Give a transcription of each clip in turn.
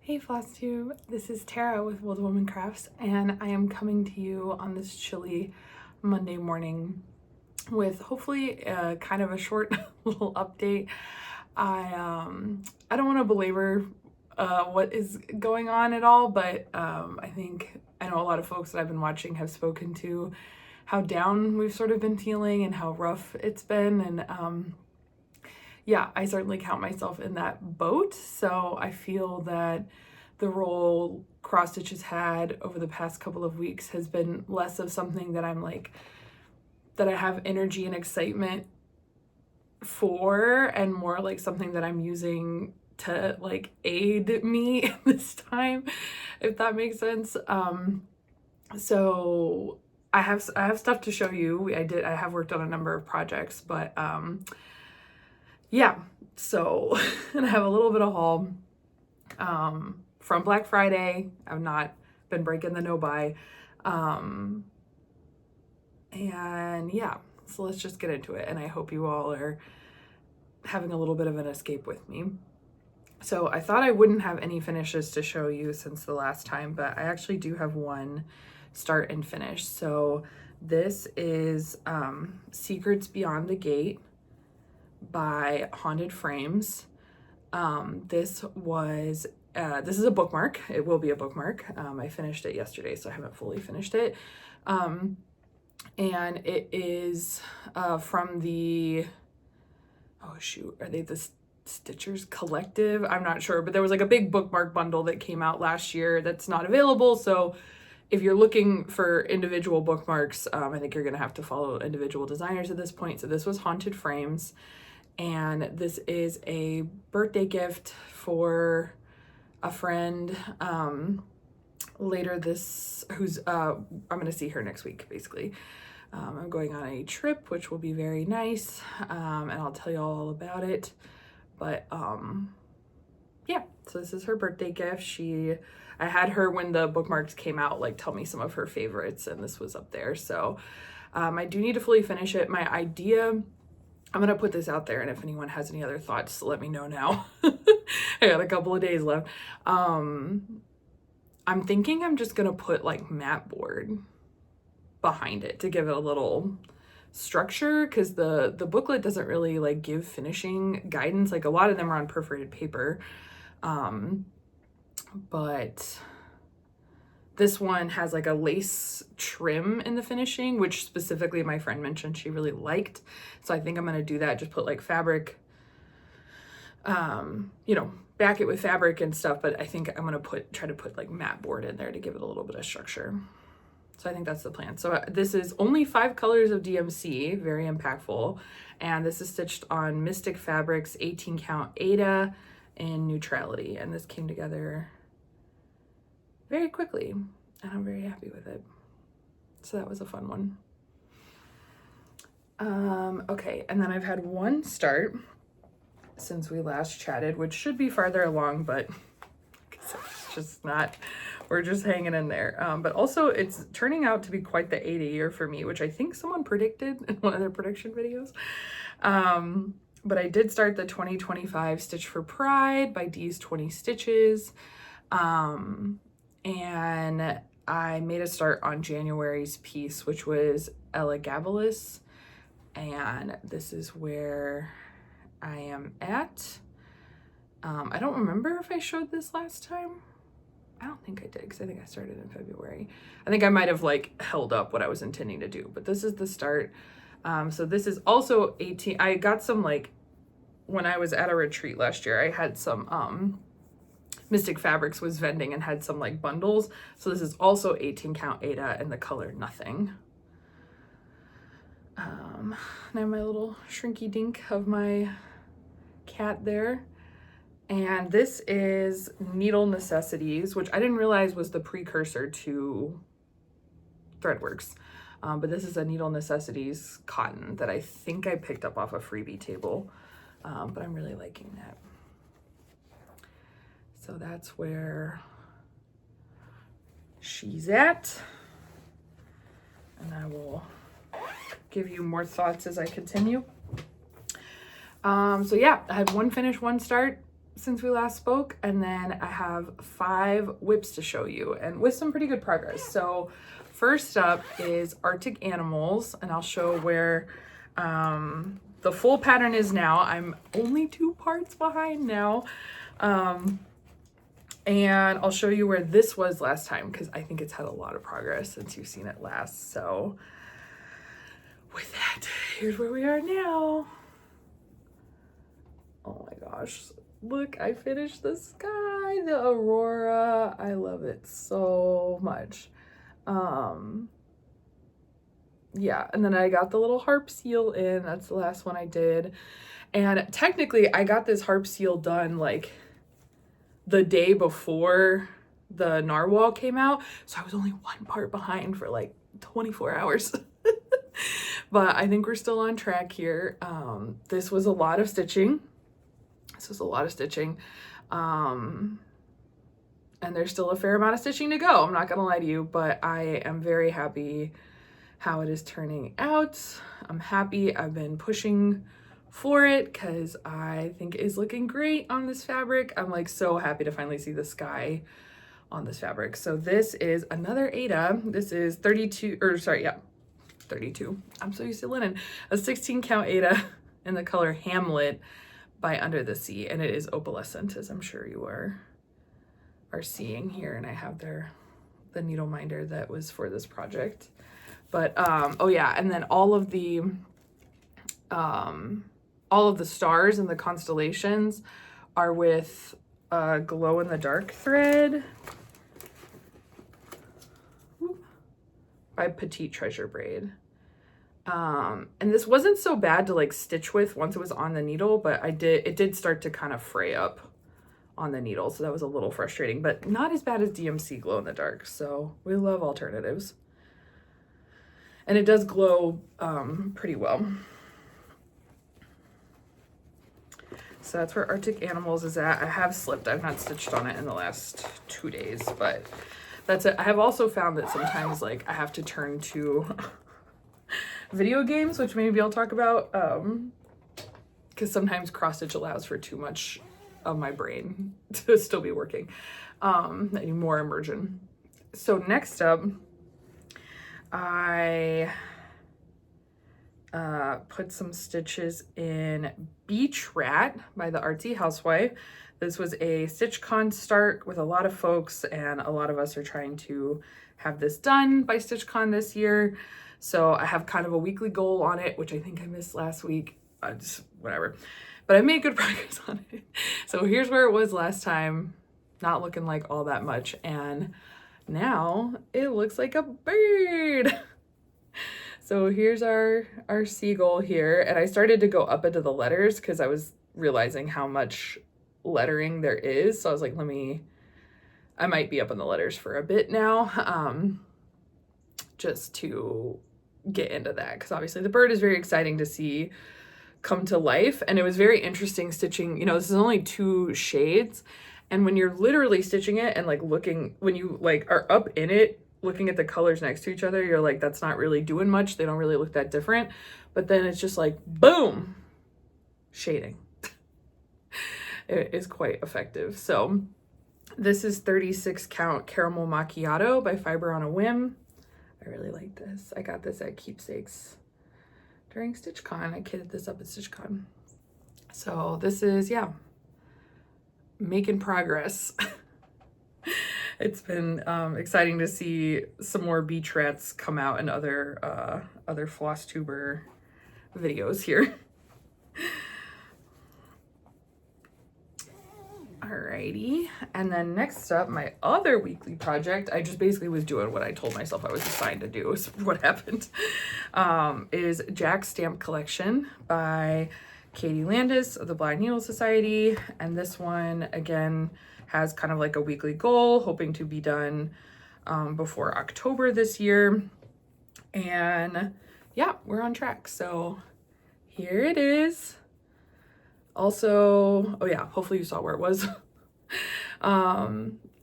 Hey Flosstube, this is Tara with wildewomancrafts, and I am coming to you on this chilly Monday morning with hopefully kind of a short little update. I don't want to belabor what is going on at all, but I know a lot of folks that I've been watching have spoken to how down we've sort of been feeling and how rough it's been, and yeah, I certainly count myself in that boat. So I feel that the role cross stitch has had over the past couple of weeks has been less of something that I'm like, that I have energy and excitement for, and more like something that I'm using to like aid me this time, if that makes sense. So I have stuff to show you. I have worked on a number of projects, but yeah, so and I have a little bit of haul from Black Friday. I've not been breaking the no buy, and yeah, so let's just get into it, and I hope you all are having a little bit of an escape with me. So I thought I wouldn't have any finishes to show you since the last time, but I actually do have one start and finish. So this is Secrets Beyond the Gate by Haunted Frames. This is a bookmark. It will be a bookmark. I finished it yesterday, so I haven't fully finished it. And it is from the, oh shoot, are they the Stitchers Collective? I'm not sure, but there was like a big bookmark bundle that came out last year that's not available. So if you're looking for individual bookmarks, I think you're gonna have to follow individual designers at this point. So this was Haunted Frames. And this is a birthday gift for a friend later this, who's, I'm going to see her next week, basically. I'm going on a trip, which will be very nice, and I'll tell you all about it. But yeah, so this is her birthday gift. I had her, when the bookmarks came out, like tell me some of her favorites, and this was up there. So I do need to fully finish it. My idea, I'm gonna put this out there, and if anyone has any other thoughts, let me know now. I got a couple of days left. I'm thinking I'm just gonna put like mat board behind it to give it a little structure, because the booklet doesn't really like give finishing guidance. Like a lot of them are on perforated paper, but this one has like a lace trim in the finishing, which specifically my friend mentioned she really liked. So I think I'm gonna do that, just put like fabric, you know, back it with fabric and stuff, but I think I'm gonna try to put like mat board in there to give it a little bit of structure. So I think that's the plan. So this is only 5 colors of DMC, very impactful. And this is stitched on Mystic Fabrics 18 count Ada in Neutrality. And this came together very quickly, and I'm very happy with it. So that was a fun one. Okay, and then I've had one start since we last chatted, which should be farther along, but it's just not, we're just hanging in there. But also it's turning out to be quite the Ada year for me, which I think someone predicted in one of their prediction videos. But I did start the 2025 Stitch for Pride by Dee's 20 Stitches. And I made a start on January's piece, which was Elegabalus, and this is where I am at. I don't remember if I showed this last time. I don't think I did, because I think I started in February. I think I might have like held up what I was intending to do, but this is the start. So this is also 18. I got some, like, when I was at a retreat last year, I had some Mystic Fabrics was vending and had some like bundles. So this is also 18 count Ada and the color Nothing. And I have my little shrinky dink of my cat there. And this is Needle Necessities, which I didn't realize was the precursor to Threadworks. But this is a Needle Necessities cotton that I think I picked up off a freebie table. But I'm really liking that. So that's where she's at. And I will give you more thoughts as I continue. So yeah, I had one finish, one start. since we last spoke, and then I have 5 whips to show you, and with some pretty good progress. So first up is Arctic Animals, and I'll show where the full pattern is now. I'm only 2 parts behind now. And I'll show you where this was last time, because I think it's had a lot of progress since you've seen it last. So with that, here's where we are now. Oh my gosh, look, I finished the sky, the aurora. I love it so much. Yeah, and then I got the little harp seal in. That's the last one I did. And technically I got this harp seal done like the day before the narwhal came out, so I was only 1 part behind for like 24 hours. But I think we're still on track here. This was a lot of stitching. And there's still a fair amount of stitching to go, I'm not gonna lie to you, but I am very happy how it is turning out. I'm happy. I've been pushing for it because I think it is looking great on this fabric. I'm like so happy to finally see the sky on this fabric. So this is another Aida. This is 32, or sorry, yeah, 32. I'm so used to linen. A 16 count Aida in the color Hamlet by Under the Sea, and it is opalescent, as I'm sure you are seeing here. And I have the needle minder that was for this project. But oh yeah, and then all of the stars and the constellations are with glow in the dark thread by Petite Treasure Braid. And this wasn't so bad to like stitch with once it was on the needle, but it did start to kind of fray up on the needle, so that was a little frustrating, but not as bad as DMC glow in the dark. So we love alternatives, and it does glow pretty well. So that's where Arctic Animals is at. I have slipped. I've not stitched on it in the last 2 days, but that's it. I have also found that sometimes like I have to turn to video games, which maybe I'll talk about, because sometimes cross stitch allows for too much of my brain to still be working. I need more immersion. So next up, I put some stitches in Beach Rat by the Artsy Housewife. This was a StitchCon start with a lot of folks, and a lot of us are trying to have this done by StitchCon this year. So I have kind of a weekly goal on it, which I think I missed last week. Just whatever. But I made good progress on it. So here's where it was last time. Not looking like all that much. And now it looks like a bird. So here's our seagull here. And I started to go up into the letters because I was realizing how much lettering there is. So I was like, I might be up in the letters for a bit now, just to get into that. Because obviously the bird is very exciting to see come to life. And it was very interesting stitching, you know, this is only 2 shades. And when you're literally stitching it and like looking, when you like are up in it, looking at the colors next to each other, you're like, that's not really doing much. They don't really look that different. But then it's just like, boom, shading. It is quite effective. So this is 36 count Caramel Macchiato by Fiber on a Whim. I really like this. I got this at Keepsakes during StitchCon. I kitted this up at StitchCon. So this is, yeah, making progress. It's been exciting to see some more beach rats come out and other Flosstuber videos here. Alrighty, and then next up, my other weekly project, I just basically was doing what I told myself I was assigned to do, is what happened, is Jack's Stamp Collection by Katie Landis of the Blind Needle Society. And this one, again, has kind of like a weekly goal, hoping to be done before October this year. And yeah, we're on track. So here it is. Also, oh yeah, hopefully you saw where it was.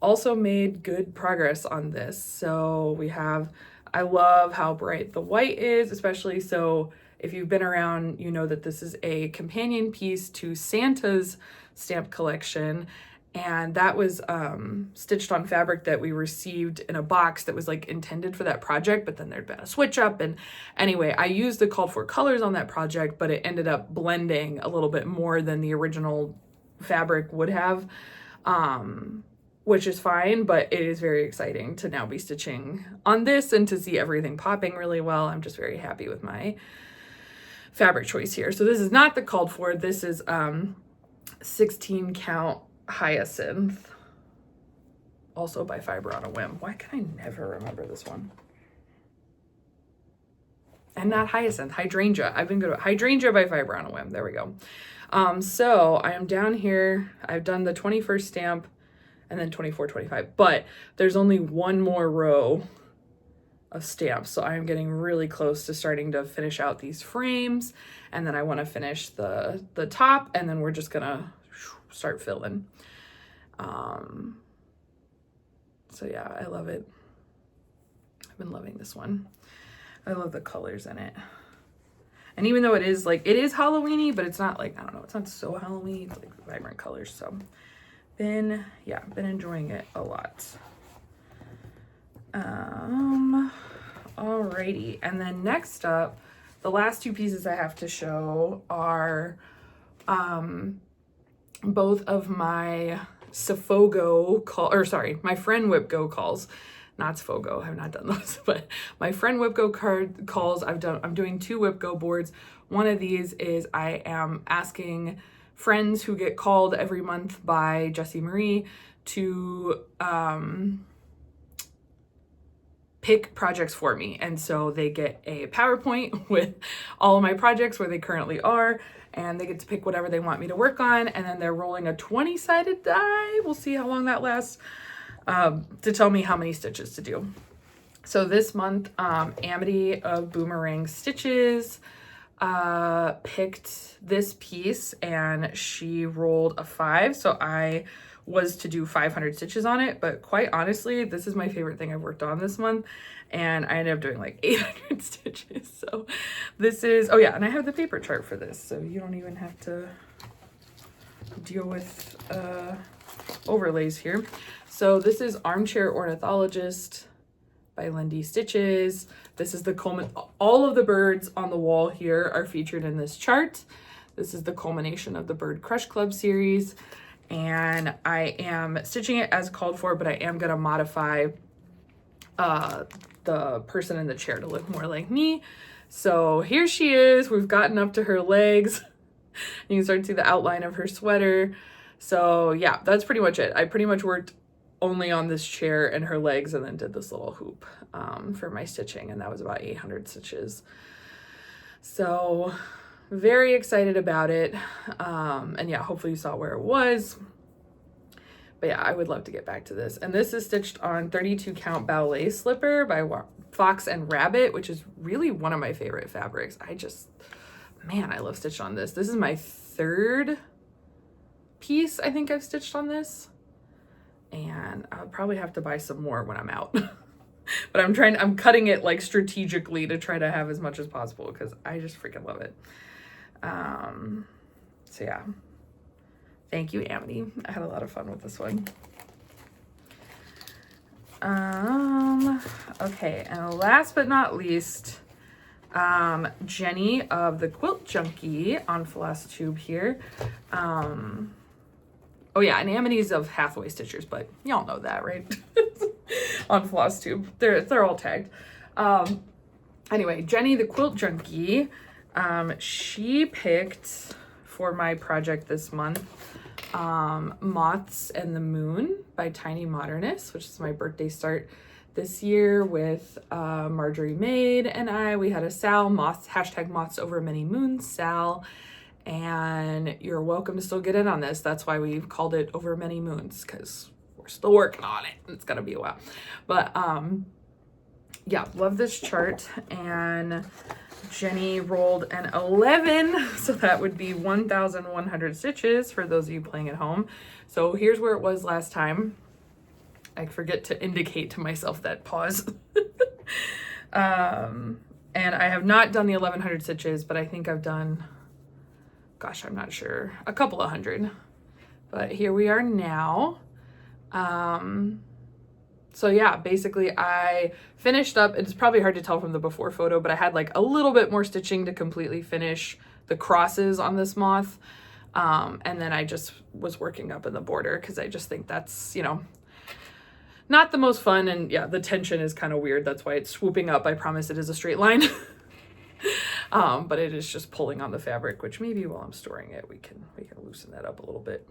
Also made good progress on this. So we have, I love how bright the white is, especially so if you've been around, you know that this is a companion piece to Santa's stamp collection. And that was stitched on fabric that we received in a box that was like intended for that project, but then there'd been a switch up. And anyway, I used the called for colors on that project, but it ended up blending a little bit more than the original fabric would have, which is fine, but it is very exciting to now be stitching on this and to see everything popping really well. I'm just very happy with my fabric choice here. So this is not the called for, this is 16 count Hyacinth, also by Fiber on a Whim. Why can I never remember this one? And not Hyacinth, Hydrangea. I've been good at Hydrangea by Fiber on a Whim. There we go. So I am down here. I've done the 21st stamp and then 24, 25, but there's only one more row of stamps. So I'm getting really close to starting to finish out these frames. And then I want to finish the top, and then we're just gonna start filling. So yeah, I love it. I've been loving this one. I love the colors in it. And even though it is Halloween-y, but it's not like, I don't know, it's not so Halloween-y, it's like vibrant colors. So been enjoying it a lot. Alrighty, and then next up, the last two pieces I have to show are both of my my friend Whipgo calls, not Sfogo, I have not done those, but my friend Whipgo calls. I'm doing 2 Whipgo boards. One of these is I am asking friends who get called every month by Jessie Marie to pick projects for me. And so they get a PowerPoint with all of my projects where they currently are, and they get to pick whatever they want me to work on. And then they're rolling a 20-sided die. We'll see how long that lasts, to tell me how many stitches to do. So this month, Amity of Boomerang Stitches picked this piece, and she rolled a 5. So I was to do 500 stitches on it, but quite honestly, this is my favorite thing I've worked on this month, and I ended up doing like 800 stitches. So this is, oh yeah, and I have the paper chart for this, so you don't even have to deal with overlays here. So this is Armchair Ornithologist by Lindy Stitches. This is the all of the birds on the wall here are featured in this chart. This is the culmination of the Bird Crush Club series. And I am stitching it as called for, but I am going to modify the person in the chair to look more like me. So here she is. We've gotten up to her legs. You can start to see the outline of her sweater. So yeah, that's pretty much it. I pretty much worked only on this chair and her legs, and then did this little hoop for my stitching, and that was about 800 stitches. So very excited about it. And yeah, hopefully you saw where it was. But yeah, I would love to get back to this. And this is stitched on 32 count ballet slipper by Fox and Rabbit, which is really one of my favorite fabrics. Man, I love stitched on this. This is my 3rd piece I think I've stitched on this. And I'll probably have to buy some more when I'm out. But I'm cutting it like strategically to try to have as much as possible because I just freaking love it. So yeah, thank you, Amity. I had a lot of fun with this one. Okay, and last but not least, Jenny of the Quilt Junkie on Flosstube here. Oh yeah, and Amity's of Hathaway Stitchers, but y'all know that, right? On Flosstube, they're all tagged. Anyway, Jenny the Quilt Junkie, she picked for my project this month Moths and the Moon by Tiny Modernist, which is my birthday start this year with Marjorie Maid and I. We had a Sal Moths, #Moths over many moons, Sal. And you're welcome to still get in on this. That's why we've called it Over Many Moons, because we're still working on it. It's gonna be a while. But yeah, love this chart. And Jenny rolled an 11, so that would be 1,100 stitches for those of you playing at home. So here's where it was last time. I forget to indicate to myself that pause. And I have not done the 1,100 stitches, but I think I've done, gosh, I'm not sure, a couple of hundred. But here we are now. So yeah, basically I finished up, it's probably hard to tell from the before photo, but I had like a little bit more stitching to completely finish the crosses on this moth. And then I just was working up in the border because I just think that's, you know, not the most fun. And yeah, the tension is kind of weird. That's why it's swooping up. I promise it is a straight line. But it is just pulling on the fabric, which maybe while I'm storing it, we can loosen that up a little bit.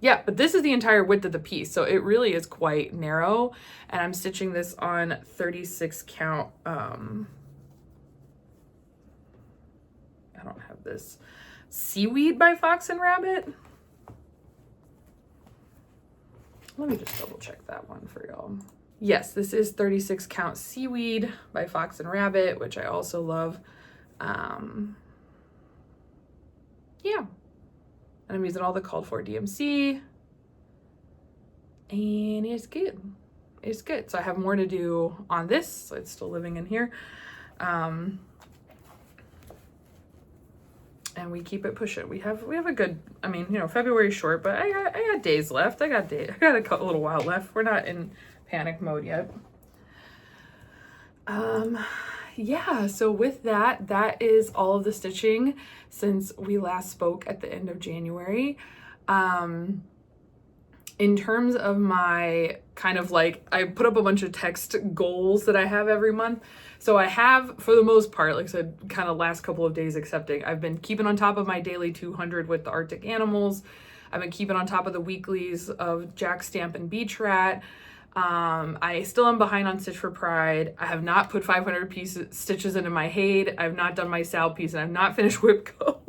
Yeah, but this is the entire width of the piece, so it really is quite narrow, and I'm stitching this on 36 count. I don't have this. Seaweed by Fox and Rabbit. Let me just double check that one for y'all. Yes, this is 36 count Seaweed by Fox and Rabbit, which I also love. Yeah. And I'm using all the called for DMC, and it's good. It's good. So I have more to do on this. So it's still living in here. And we keep it pushing. We have a good, I mean, you know, February's short, but I got days left. I got a little while left. We're not in panic mode yet. Yeah, so with that, that is all of the stitching since we last spoke at the end of January. In terms of my kind of like, I put up a bunch of text goals that I have every month. So I have, for the most part, like I said, kind of last couple of days excepting, I've been keeping on top of my daily 200 with the Arctic animals. I've been keeping on top of the weeklies of Jack Stamp and Beach Rat. I still am behind on Stitch for Pride. I have not put 500 stitches into my Haid. I've not done my Sal piece, and I've not finished Whipco.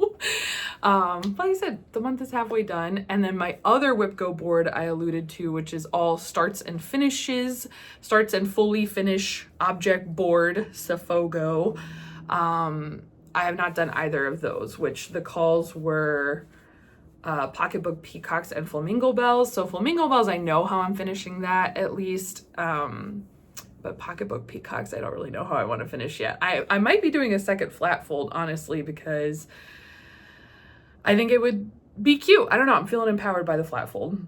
But like I said, the month is halfway done. And then my other Whipco board I alluded to, which is all starts and finishes, starts and fully finish object board, Sephogo. I have not done either of those, which the calls were Pocketbook Peacocks and Flamingo Bells. So Flamingo Bells, I know how I'm finishing that at least. But Pocketbook Peacocks, I don't really know how I want to finish yet. I might be doing a second flat fold, honestly, because I think it would be cute. I don't know. I'm feeling empowered by the flat fold.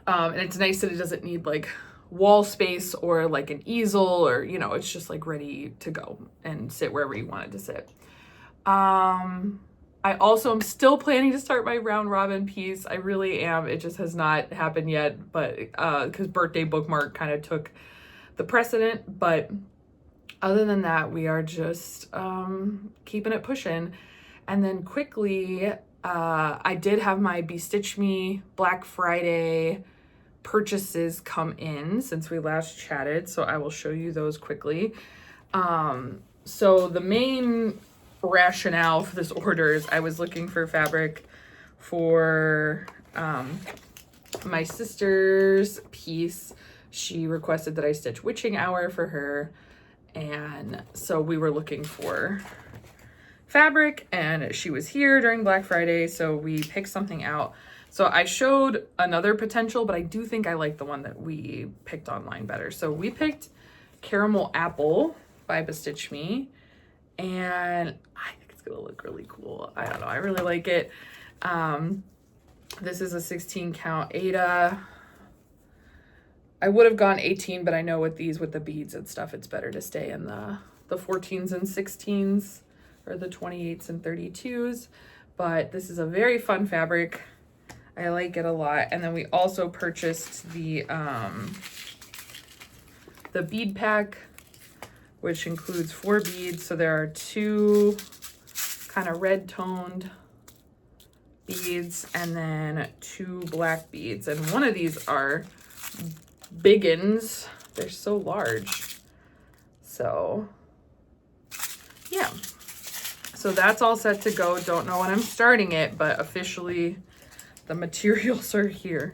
And it's nice that it doesn't need like wall space or like an easel, or, you know, it's just like ready to go and sit wherever you want it to sit. I also am still planning to start my round robin piece. I really am. It just has not happened yet, but because birthday bookmark kind of took the precedent. But other than that, we are just keeping it pushing. And then quickly, I did have my Bestitch Me Black Friday purchases come in since we last chatted, so I will show you those quickly. So the main rationale for this order is I was looking for fabric for my sister's piece. She requested that I stitch Witching Hour for her, and so we were looking for fabric, and she was here during Black Friday, so we picked something out. So I showed another potential, but I do think I like the one that we picked online better. So we picked Caramel Apple by Bestitch Me, and I think it's gonna look really cool. I don't know, I really like it. This is a 16 count Ada. I would have gone 18, but I know with these, with the beads and stuff, it's better to stay in the 14s and 16s, or the 28s and 32s. But this is a very fun fabric. I like it a lot. And then we also purchased the bead pack, which includes 4 beads. So there are 2 kind of red toned beads and then 2 black beads. And one of these are biggins. They're so large. So yeah. So that's all set to go. Don't know when I'm starting it, but officially the materials are here.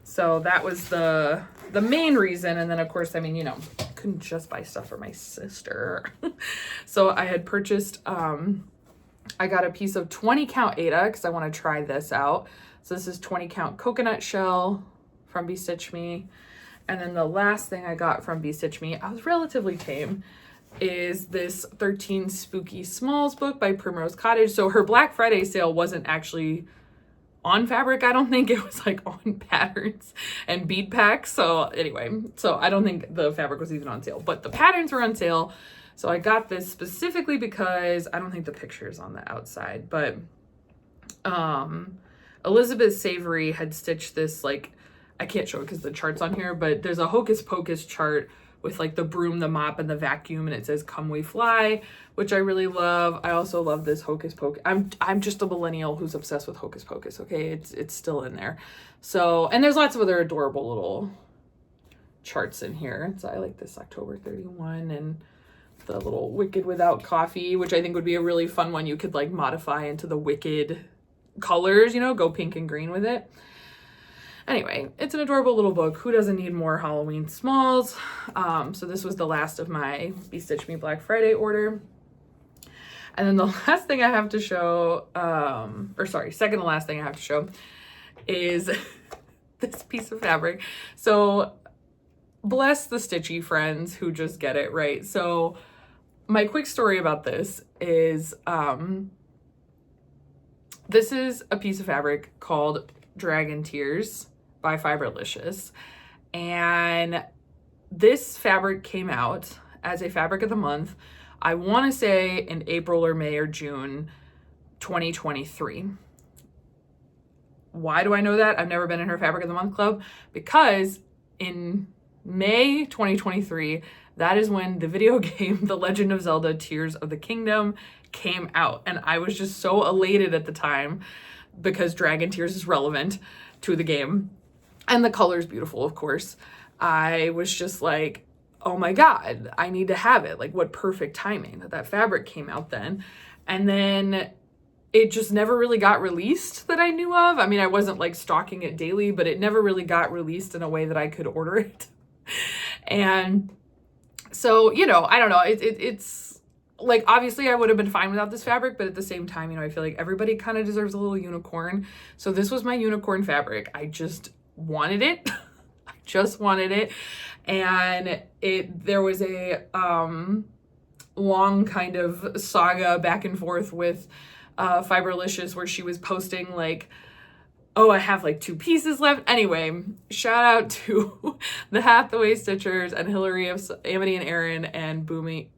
So that was the main reason. And then of course, I mean, you know, couldn't just buy stuff for my sister. So I had purchased, I got a piece of 20 count Ada because I want to try this out. So this is 20 count coconut shell from Bestitch Me. And then the last thing I got from Bestitch Me, I was relatively tame. is this 13 Spooky Smalls book by Primrose Cottage. So her Black Friday sale wasn't actually on fabric, I don't think. It was like on patterns and bead packs. So anyway, so I don't think the fabric was even on sale, but the patterns were on sale. So I got this specifically because I don't think the picture is on the outside, but Elizabeth Savory had stitched this, like, I can't show it because the chart's on here, but there's a Hocus Pocus chart with like the broom, the mop, and the vacuum, and it says "Come We Fly," which I really love. I also love this Hocus Pocus. I'm just a millennial who's obsessed with Hocus Pocus. Okay, it's still in there. So, and there's lots of other adorable little charts in here. So I like this October 31 and the little Wicked Without Coffee, which I think would be a really fun one. You could like modify into the Wicked colors, you know, go pink and green with it. Anyway, it's an adorable little book. Who doesn't need more Halloween smalls? So this was the last of my Be Stitch Me Black Friday order. And then the last thing I have to show, second to last thing I have to show is this piece of fabric. So bless the stitchy friends who just get it, right? So my quick story about this is, this is a piece of fabric called Dragon Tears by Fiberlicious, and this fabric came out as a fabric of the month, I want to say in April or May or June 2023. Why do I know that? I've never been in her fabric of the month club, because in May 2023, that is when the video game The Legend of Zelda Tears of the Kingdom came out, and I was just so elated at the time because Dragon Tears is relevant to the game and the color's beautiful, of course. I was just like, oh my God, I need to have it. Like, what perfect timing that fabric came out then. And then it just never really got released that I knew of. I mean, I wasn't like stalking it daily, but it never really got released in a way that I could order it. And so, you know, I don't know. It's like, obviously I would have been fine without this fabric, but at the same time, you know, I feel like everybody kind of deserves a little unicorn. So this was my unicorn fabric. I just wanted it. I just wanted it. And there was a long kind of saga back and forth with Fiberlicious, where she was posting like, oh, I have like 2 pieces left. Anyway, shout out to the Hathaway Stitchers and Hillary of Amity and Aaron and Boomy.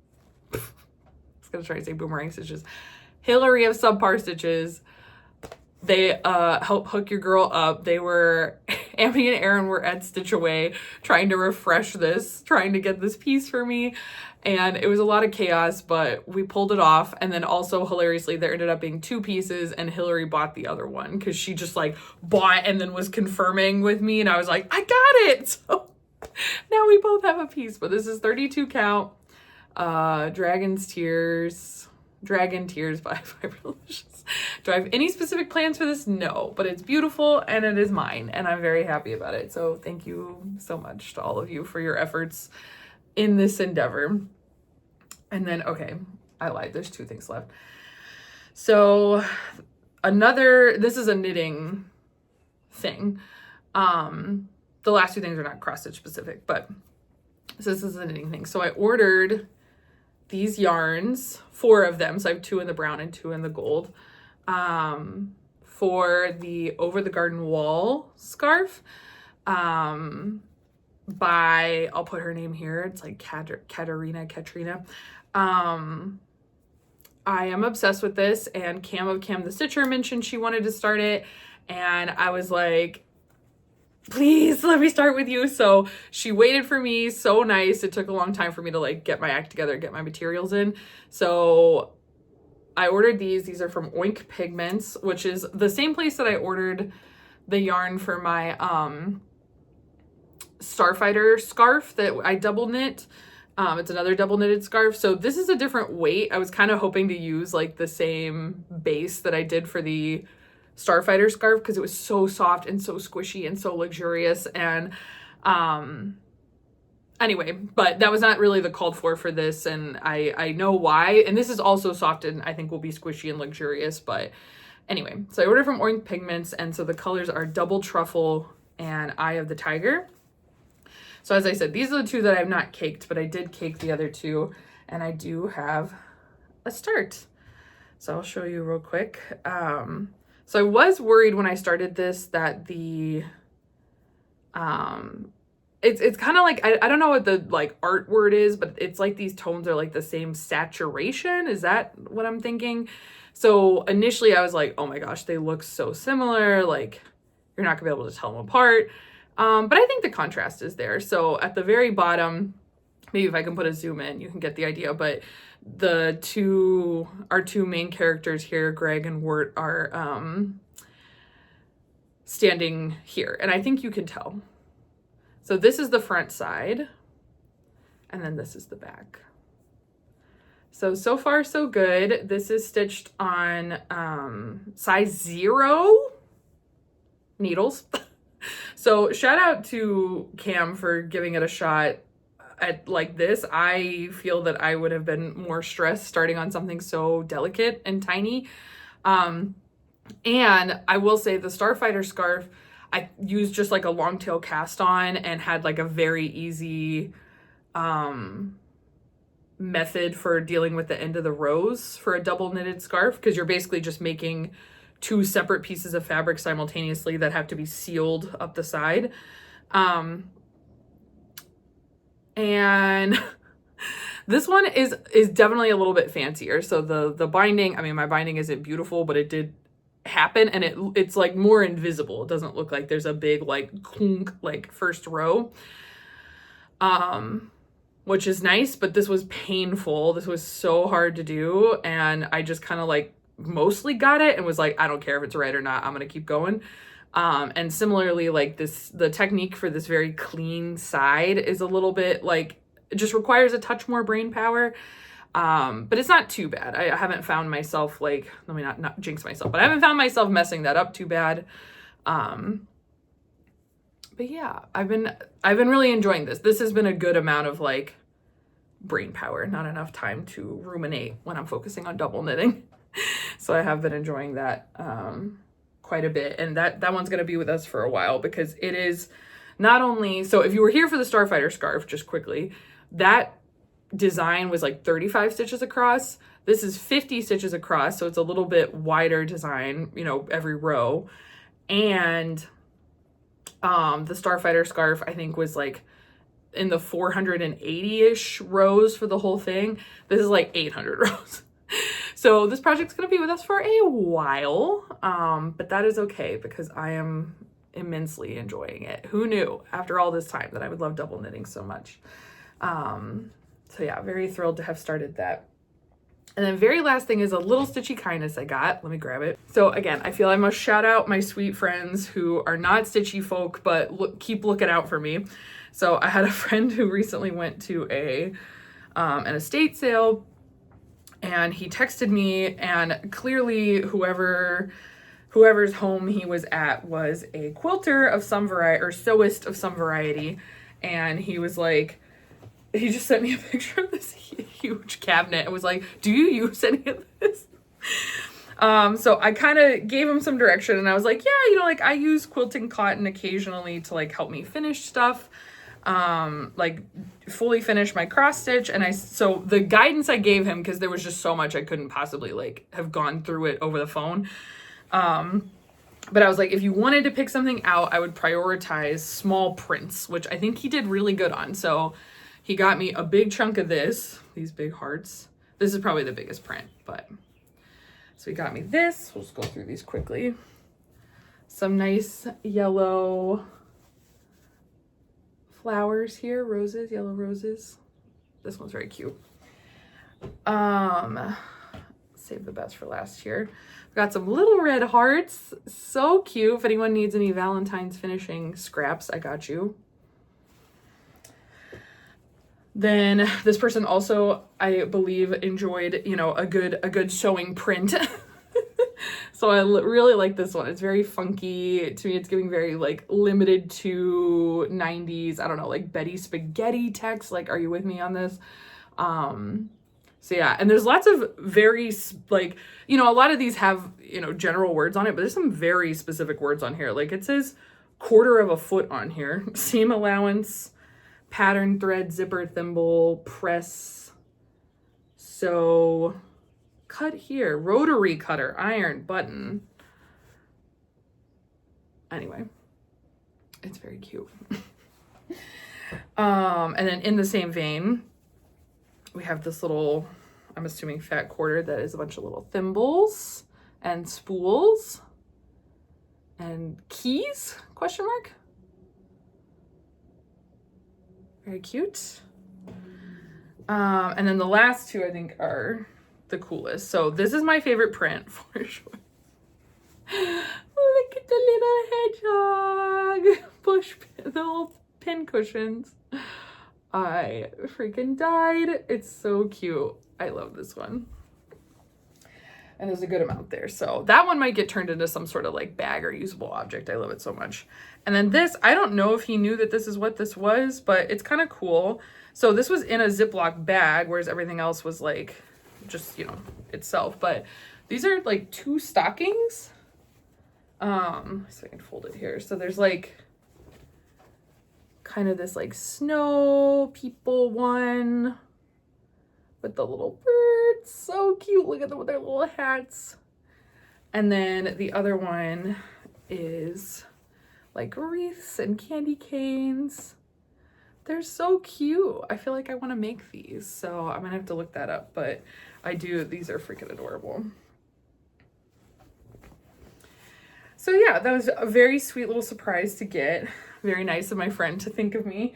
I was gonna try to say Boomerang Stitches. Hillary of Subpar Stitches. They helped hook your girl up. They were, Amity and Aaron were at Stitch Away trying to refresh this, trying to get this piece for me. And it was a lot of chaos, but we pulled it off. And then also hilariously, there ended up being 2 pieces and Hillary bought the other one because she just like bought and then was confirming with me. And I was like, I got it. So now we both have a piece, but this is 32 count, Dragon Tears by Fiberlicious. Do I have any specific plans for this? No, but it's beautiful and it is mine and I'm very happy about it. So thank you so much to all of you for your efforts in this endeavor. And then, okay, I lied. There's 2 things left. So this is a knitting thing. The last 2 things are not cross stitch specific, but so this is a knitting thing. So I ordered these yarns, 4 of them. So I have 2 in the brown and 2 in the gold, for the Over the Garden Wall scarf, by, I'll put her name here. It's like Katharina. I am obsessed with this, and Cam of Cam the Stitcher mentioned she wanted to start it, and I was like, please let me start with you. So she waited for me. So nice. It took a long time for me to like get my act together, get my materials in. So I ordered these. These are from Oink Pigments, which is the same place that I ordered the yarn for my Starfighter scarf that I double knit. It's another double knitted scarf. So this is a different weight. I was kind of hoping to use like the same base that I did for the Starfighter scarf because it was so soft and so squishy and so luxurious. And anyway, but that was not really the called for this, and I know why. And this is also soft and I think will be squishy and luxurious. But anyway, so I ordered from Orange Pigments, and so the colors are Double Truffle and Eye of the Tiger. So as I said, these are the 2 that I have not caked, but I did cake the other 2. and I do have a start. So I'll show you real quick. So I was worried when I started this that the, it's kind of like, I don't know what the like art word is, but it's like these tones are like the same saturation. Is that what I'm thinking? So initially I was like, oh my gosh, they look so similar. Like you're not gonna be able to tell them apart. But I think the contrast is there. So at the very bottom, maybe if I can put a zoom in, you can get the idea, but our two main characters here, Greg and Wirt, are standing here, and I think you can tell. So this is the front side, and then this is the back. So far so good. This is stitched on size 0 needles. So shout out to Cam for giving it a shot at like this. I feel that I would have been more stressed starting on something so delicate and tiny. And I will say the Starfighter scarf, I used just like a long tail cast on and had like a very easy method for dealing with the end of the rows for a double knitted scarf, because you're basically just making 2 separate pieces of fabric simultaneously that have to be sealed up the side. And this one is definitely a little bit fancier. So the binding, I mean, my binding isn't beautiful, but it did happen, and it's like more invisible. It doesn't look like there's a big like clunk like first row, which is nice, but this was painful. This was so hard to do, and I just kind of like mostly got it and was like, I don't care if it's right or not, I'm gonna keep going. And similarly, like the technique for this very clean side is a little bit like, it just requires a touch more brain power. But it's not too bad. I haven't found myself like, let me not jinx myself, but I haven't found myself messing that up too bad. But yeah, I've been really enjoying this. This has been a good amount of like brain power, not enough time to ruminate when I'm focusing on double knitting. So I have been enjoying that, quite a bit, and that one's going to be with us for a while, because it is not only, so if you were here for the Starfighter scarf, just quickly, that design was like 35 stitches across. This is 50 stitches across, so it's a little bit wider design, you know, every row. And the Starfighter scarf, I think, was like in the 480-ish rows for the whole thing. This is like 800 rows. So this project's going to be with us for a while, but that is okay, because I am immensely enjoying it. Who knew after all this time that I would love double knitting so much? So yeah, very thrilled to have started that. And then very last thing is a little stitchy kindness I got. Let me grab it. So again, I feel I must shout out my sweet friends who are not stitchy folk, but keep looking out for me. So I had a friend who recently went to an estate sale, and he texted me, and clearly whoever's home he was at was a quilter of some variety, or sewist of some variety. And he was like, he just sent me a picture of this huge cabinet and was like, do you use any of this? So I kind of gave him some direction, and I was like, yeah, you know, like I use quilting cotton occasionally to like help me finish stuff, like fully finish my cross stitch. And so the guidance I gave him, because there was just so much I couldn't possibly like have gone through it over the phone. But I was like, if you wanted to pick something out, I would prioritize small prints, which I think he did really good on. So he got me a big chunk of these big hearts. This is probably the biggest print, but so he got me this. We'll just go through these quickly. Some nice yellow flowers here, roses, yellow roses. This one's very cute. Save the best for last here. Got some little red hearts, so cute. If anyone needs any Valentine's finishing scraps, I got you. Then this person also, I believe, enjoyed, you know, a good sewing print. So I really like this one. It's very funky. To me, it's giving very like limited to 90s, I don't know, like Betty Spaghetti text. Like, are you with me on this? So yeah, and there's lots of very like, you know, a lot of these have, you know, general words on it, but there's some very specific words on here. Like it says 1/4 foot on here, seam allowance, pattern thread, zipper, thimble, press, So cut here, rotary cutter, iron, button. Anyway, it's very cute. And then in the same vein, we have this little, I'm assuming fat quarter that is a bunch of little thimbles and spools and keys, question mark. Very cute. And then the last two I think are the coolest. So this is my favorite print for sure. Look at the little hedgehog. The little pin cushions. I freaking died. It's so cute. I love this one. And there's a good amount there. So that one might get turned into some sort of like bag or usable object. I love it so much. And then this, I don't know if he knew that this is what this was, but it's kind of cool. So this was in a Ziploc bag, whereas everything else was like just, you know, itself. But these are like 2 stockings. So I can fold it here. So there's like kind of this like snow people one with the little birds. So cute. Look at them with their little hats. And then the other one is like wreaths and candy canes. They're so cute. I feel like I want to make these, so I'm gonna have to look that up, but I do. These are freaking adorable. So yeah, that was a very sweet little surprise to get. Very nice of my friend to think of me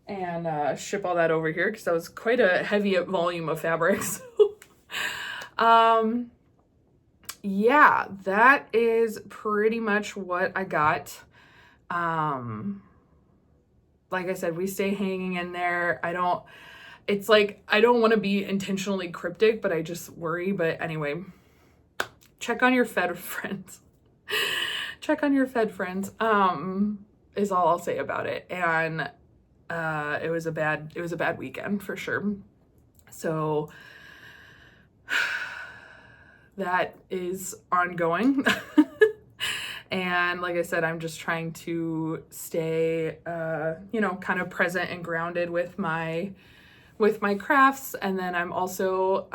and ship all that over here, because that was quite a heavy volume of fabrics. Yeah, that is pretty much what I got. Like I said, we stay hanging in there. It's like, I don't want to be intentionally cryptic, but I just worry. But anyway, check on your fed friends. Check on your fed friends, is all I'll say about it. And it was a bad weekend for sure. So that is ongoing. And like I said, I'm just trying to stay, you know, kind of present and grounded with my crafts. And then I'm also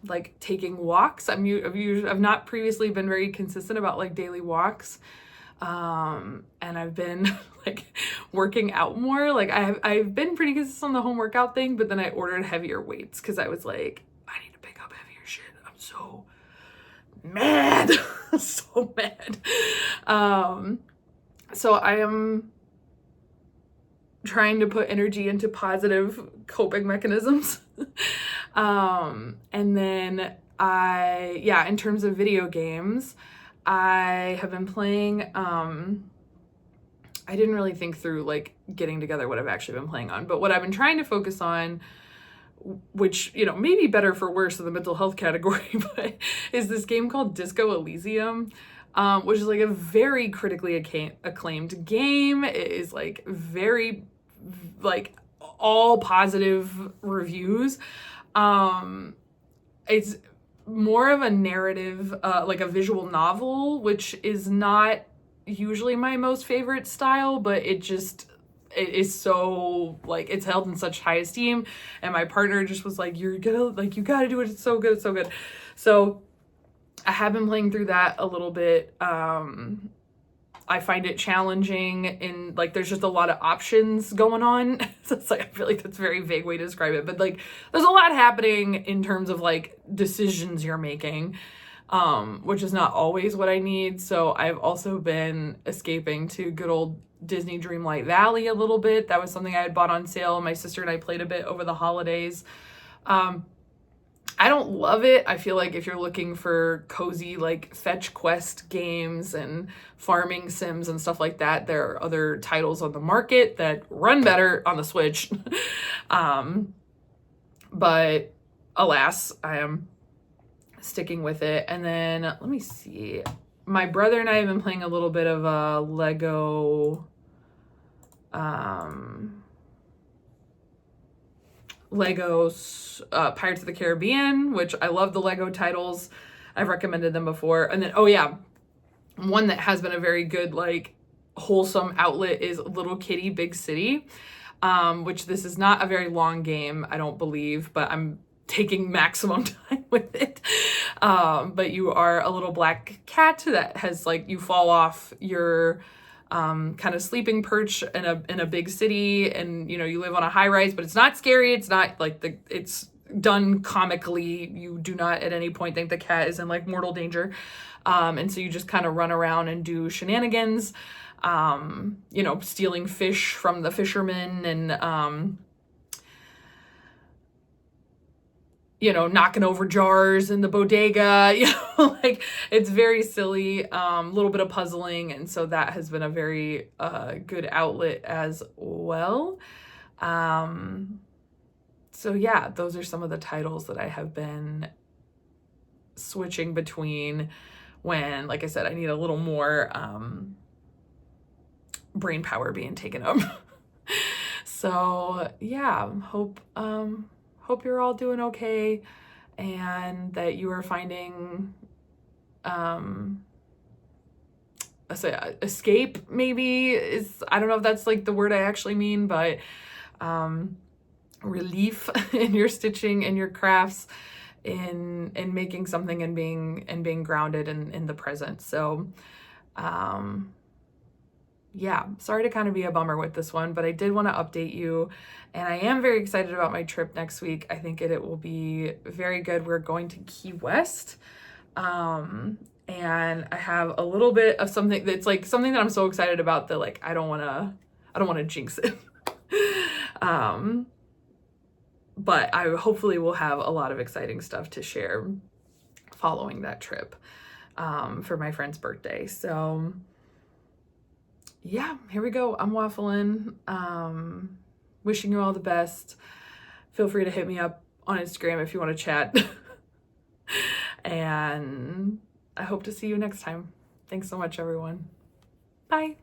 like taking walks. I've not previously been very consistent about like daily walks. And I've been like working out more. Like I've been pretty consistent on the home workout thing, but then I ordered heavier weights because I was like, I need to pick up heavier shit. I'm so mad. So mad. So I am trying to put energy into positive coping mechanisms. And then in terms of video games, I have been playing, I didn't really think through like getting together what I've actually been playing on, but what I've been trying to focus on, which, you know, maybe better for worse in the mental health category, but is this game called Disco Elysium, which is like a very critically acclaimed game. It is like very, like all positive reviews. It's more of a narrative, like a visual novel, which is not usually my most favorite style, but it is so like, it's held in such high esteem, and my partner just was like, you gotta do it, it's so good, it's so good. So I have been playing through that a little bit. I find it challenging in like, there's just a lot of options going on. So it's like, I feel like that's a very vague way to describe it, but like there's a lot happening in terms of like decisions you're making, which is not always what I need. So I've also been escaping to good old Disney Dreamlight Valley a little bit. That was something I had bought on sale. My sister and I played a bit over the holidays. I don't love it. I feel like if you're looking for cozy like fetch quest games and farming sims and stuff like that, there are other titles on the market that run better on the Switch. But alas, I am sticking with it. And then let me see. My brother and I have been playing a little bit of a Lego Pirates of the Caribbean, which I love the Lego titles. I've recommended them before. And then, oh yeah, one that has been a very good, like, wholesome outlet is Little Kitty Big City, which this is not a very long game, I don't believe, but I'm taking maximum time with it. But you are a little black cat that has like, you fall off your kind of sleeping perch in a big city, and you know, you live on a high rise, but it's not scary. It's not like it's done comically. You do not at any point think the cat is in like mortal danger. And so you just kind of run around and do shenanigans, you know, stealing fish from the fishermen, and you know, knocking over jars in the bodega, you know, like it's very silly, little bit of puzzling. And so that has been a very good outlet as well. So yeah, those are some of the titles that I have been switching between when, like I said, I need a little more brain power being taken up. So yeah, hope you're all doing okay, and that you are finding escape, maybe is, I don't know if that's like the word I actually mean, but relief in your stitching and your crafts, in making something, and being grounded in the present. So yeah, sorry to kind of be a bummer with this one, but I did want to update you, and I am very excited about my trip next week. I think it will be very good. We're going to Key West, and I have a little bit of something that's like something that I'm so excited about that like I don't want to jinx it. But I hopefully will have a lot of exciting stuff to share following that trip, for my friend's birthday. So yeah, here we go. I'm waffling. Wishing you all the best. Feel free to hit me up on Instagram if you want to chat. And I hope to see you next time. Thanks so much, everyone. Bye.